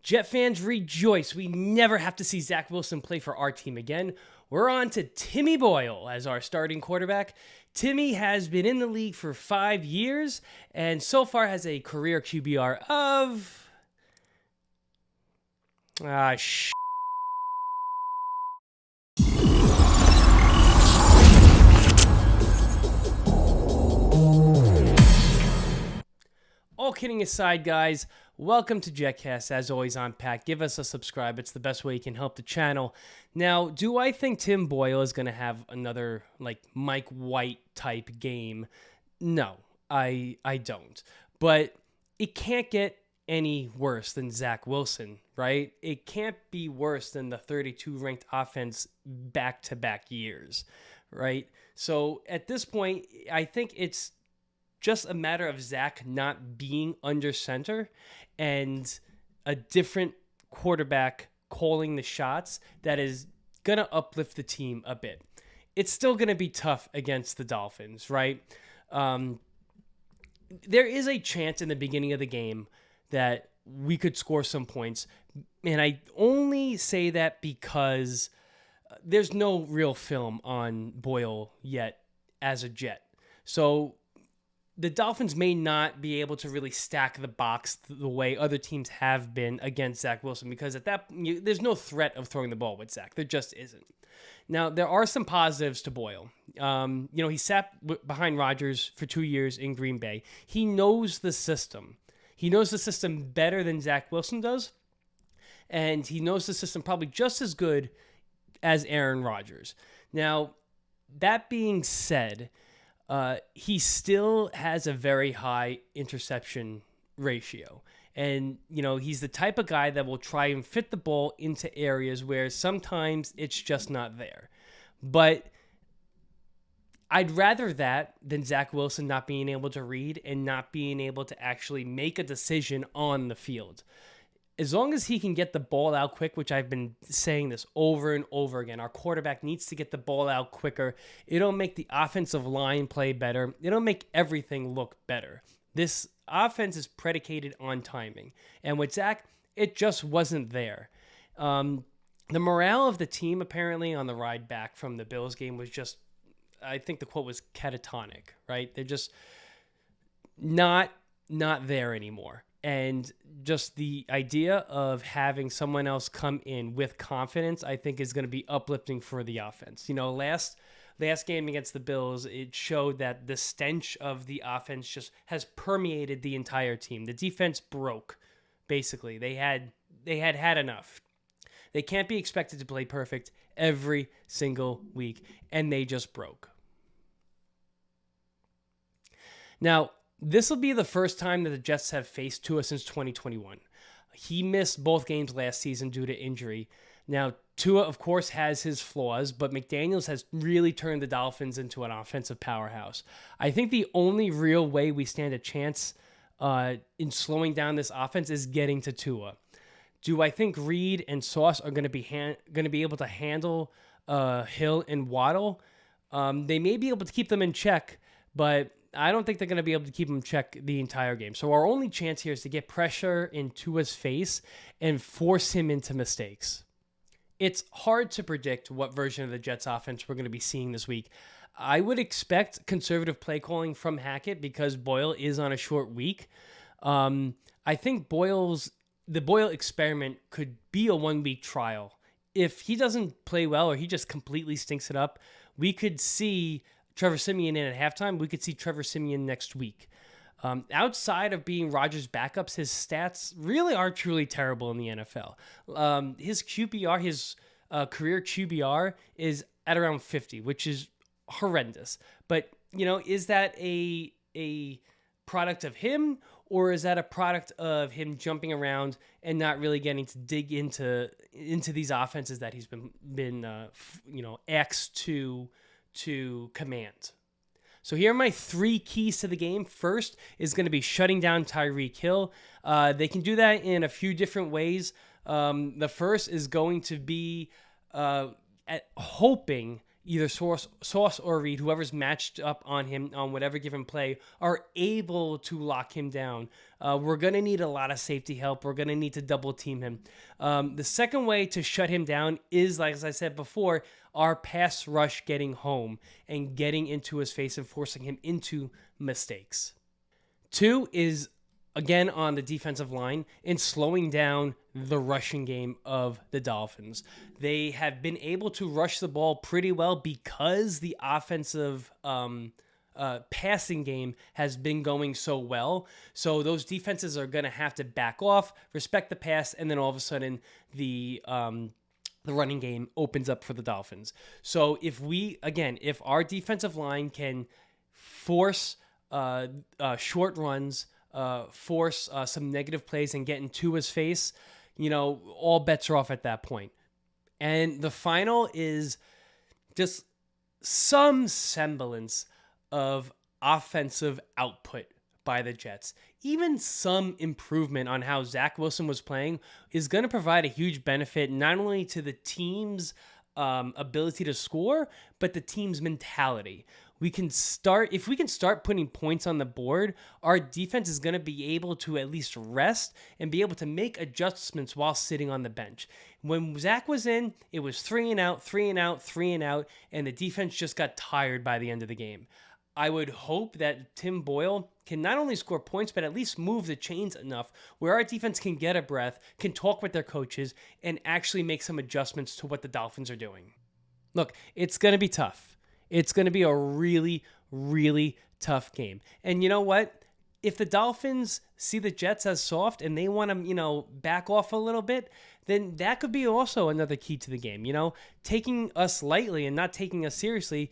Jet fans rejoice. We never have to see Zach Wilson play for our team again. We're on to Timmy Boyle as our starting quarterback. Timmy has been in the league for 5 years and so far has a career QBR of... All kidding aside, guys, welcome to JetCast. As always, I'm Pat. Give us a subscribe. It's the best way you can help the channel. Now, do I think Tim Boyle is going to have another, Mike White type game? No, I don't. But it can't get any worse than Zach Wilson, right? It can't be worse than the 32 ranked offense back-to-back years, right? So at this point, I think it's just a matter of Zach not being under center and a different quarterback calling the shots that is going to uplift the team a bit. It's still going to be tough against the Dolphins, right? There is a chance in the beginning of the game that we could score some points. And I only say that because there's no real film on Boyle yet as a Jet. So the Dolphins may not be able to really stack the box the way other teams have been against Zach Wilson because there's no threat of throwing the ball with Zach. There just isn't. Now, there are some positives to Boyle. He sat behind Rodgers for 2 years in Green Bay. He knows the system. He knows the system better than Zach Wilson does, and he knows the system probably just as good as Aaron Rodgers. Now, that being said, he still has a very high interception ratio. And, he's the type of guy that will try and fit the ball into areas where sometimes it's just not there. But I'd rather that than Zach Wilson not being able to read and not being able to actually make a decision on the field. As long as he can get the ball out quick, which I've been saying this over and over again, our quarterback needs to get the ball out quicker. It'll make the offensive line play better. It'll make everything look better. This offense is predicated on timing. And with Zach, it just wasn't there. The morale of the team, apparently, on the ride back from the Bills game was just, I think the quote was catatonic, right? They're just not there anymore. And just the idea of having someone else come in with confidence, I think, is going to be uplifting for the offense. Last game against the Bills, it showed that the stench of the offense just has permeated the entire team. The defense broke, basically. They had enough. They can't be expected to play perfect every single week, and they just broke. Now, this will be the first time that the Jets have faced Tua since 2021. He missed both games last season due to injury. Now, Tua, of course, has his flaws, but McDaniels has really turned the Dolphins into an offensive powerhouse. I think the only real way we stand a chance in slowing down this offense is getting to Tua. Do I think Reed and Sauce are going to be able to handle Hill and Waddle? They may be able to keep them in check, but I don't think they're going to be able to keep him in check the entire game. So our only chance here is to get pressure in Tua's face and force him into mistakes. It's hard to predict what version of the Jets offense we're going to be seeing this week. I would expect conservative play calling from Hackett because Boyle is on a short week. I think the Boyle experiment could be a 1-week trial. If he doesn't play well or he just completely stinks it up, we could see Trevor Siemian in at halftime. We could see Trevor Siemian next week. Outside of being Rodgers' backups, his stats really are truly terrible in the NFL. His QBR, his career QBR is at around 50, which is horrendous. But, is that a product of him, or is that a product of him jumping around and not really getting to dig into these offenses that he's been asked to command? So here are my 3 keys to the game. First is going to be shutting down Tyreek Hill. They can do that in a few different ways. The first is going to be hoping either Sauce or Reed, whoever's matched up on him on whatever given play, are able to lock him down. We're going to need a lot of safety help. We're going to need to double team him. The second way to shut him down is, like as I said before, our pass rush getting home and getting into his face and forcing him into mistakes. 2 is, again, on the defensive line and slowing down the rushing game of the Dolphins. They have been able to rush the ball pretty well because the offensive passing game has been going so well. So those defenses are going to have to back off, respect the pass, and then all of a sudden the running game opens up for the Dolphins. So if our defensive line can force short runs, force some negative plays and get into his face, all bets are off at that point. And the final is just some semblance of offensive output by the Jets. Even some improvement on how Zach Wilson was playing is going to provide a huge benefit, not only to the team's ability to score, but the team's mentality. If we can start putting points on the board, our defense is going to be able to at least rest and be able to make adjustments while sitting on the bench. When Zach was in, it was 3 and out, 3 and out, 3 and out, and the defense just got tired by the end of the game. I would hope that Tim Boyle can not only score points, but at least move the chains enough where our defense can get a breath, can talk with their coaches, and actually make some adjustments to what the Dolphins are doing. Look, it's going to be tough. It's going to be a really, really tough game. And you know what? If the Dolphins see the Jets as soft and they want to, back off a little bit, then that could be also another key to the game. Taking us lightly and not taking us seriously,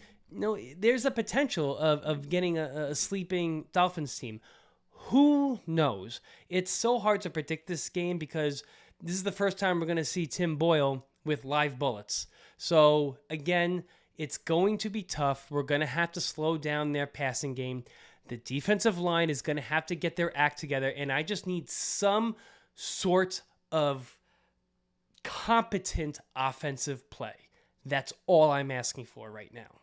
there's a potential of getting a sleeping Dolphins team. Who knows? It's so hard to predict this game because this is the first time we're going to see Tim Boyle with live bullets. So, again, it's going to be tough. We're going to have to slow down their passing game. The defensive line is going to have to get their act together, and I just need some sort of competent offensive play. That's all I'm asking for right now.